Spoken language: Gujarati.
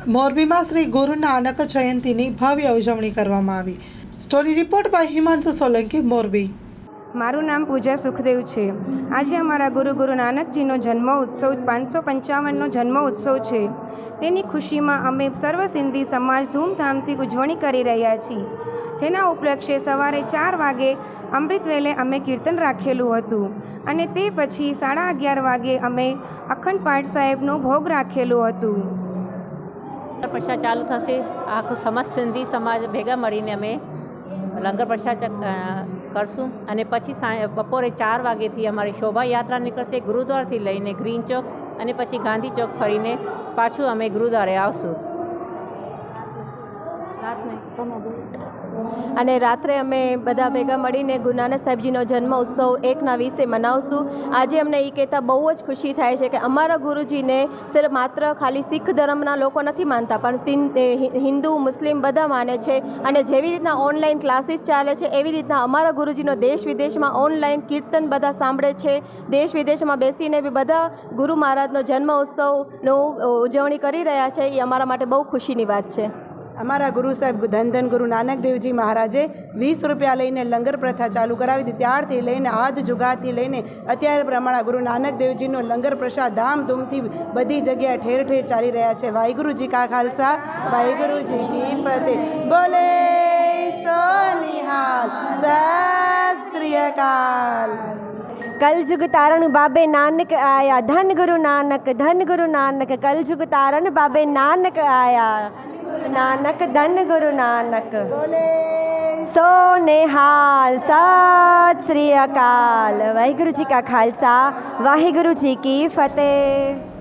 મોરબીમાં શ્રી ગુરુ નાનક જયંતીની ભવ્ય ઉજવણી કરવામાં આવી। Story report by Himanshu Solanki, Morbi. મારું નામ પૂજા સુખદેવ છે। આજે અમારા ગુરુ નાનકજીનો જન્મ ઉત્સવ 555નો જન્મ ઉત્સવ છે। તેની ખુશીમાં અમે સર્વ સિંધી સમાજ ધૂમધામથી ઉજવણી કરી રહ્યા છીએ। જેના ઉપલક્ષે સવારે 4 વાગે અમૃત વેલે અમે કીર્તન રાખેલું હતું અને તે પછી 11:30 વાગે અમે અખંડ પાઠ સાહેબનો ભોગ રાખેલું હતું। પ્રસાદ ચાલુ થશે। આખો સમસ્ત સિંધી સમાજ ભેગા મળીને અમે લંગર પ્રસાદ કરશું અને પછી બપોરે 4 વાગ્યેથી અમારી શોભાયાત્રા નીકળશે ગુરુદ્વારથી લઈને ગ્રીન ચોક અને પછી ગાંધી ચોક ફરીને પાછું અમે ગુરુદ્વારે આવશું। અને રાત્રે અમે બધા ભેગા મળીને ગુરુ નાનક સાહેબજીનો જન્મ ઉત્સવ 1/20 મનાવશું। આજે અમને એ કહેતા બહુ જ ખુશી થાય છે કે અમારા ગુરુજીને સિર્ફ માત્ર ખાલી શીખ ધર્મના લોકો નથી માનતા, પણ હિન્દુ મુસ્લિમ બધા માને છે। અને જેવી રીતના ઓનલાઈન ક્લાસીસ ચાલે છે એવી રીતના અમારા ગુરુજીનો દેશ વિદેશમાં ઓનલાઈન કીર્તન બધા સાંભળે છે। દેશ વિદેશમાં બેસીને બી બધા ગુરુ મહારાજનો જન્મ ઉત્સવનો ઉજવણી કરી રહ્યા છે। એ અમારા માટે બહુ ખુશીની વાત છે। અમારા ગુરુ સાહેબ ધન ગુરુ નાનક દેવજી મહારાજે 20 રૂપિયા લઈને લંગર પ્રથા ચાલુ કરાવી હતી। ત્યારથી લઈને આજ જુગાથી લઈને અત્યારે પ્રમાણે ગુરુ નાનક દેવજીનો લંગર પ્રસાદ ધામધૂમથી બધી જગ્યાએ ઠેર ઠેર ચાલી રહ્યા છે। વાહિગુરુજી કા ખાલસા, વાહિગુરુજી કી ફતેહ। બોલે સો નિહાલ, સત શ્રી અકાલ। कलयुग तारण बाबे नानक आया, धन गुरु नानक। कलयुग तारण बाबे नानक आया, नानक धन गुरु नानक। सो निहाल, सत श्री अकाल। वाहिगुरु जी का खालसा, वाहिगुरु जी की फतेह।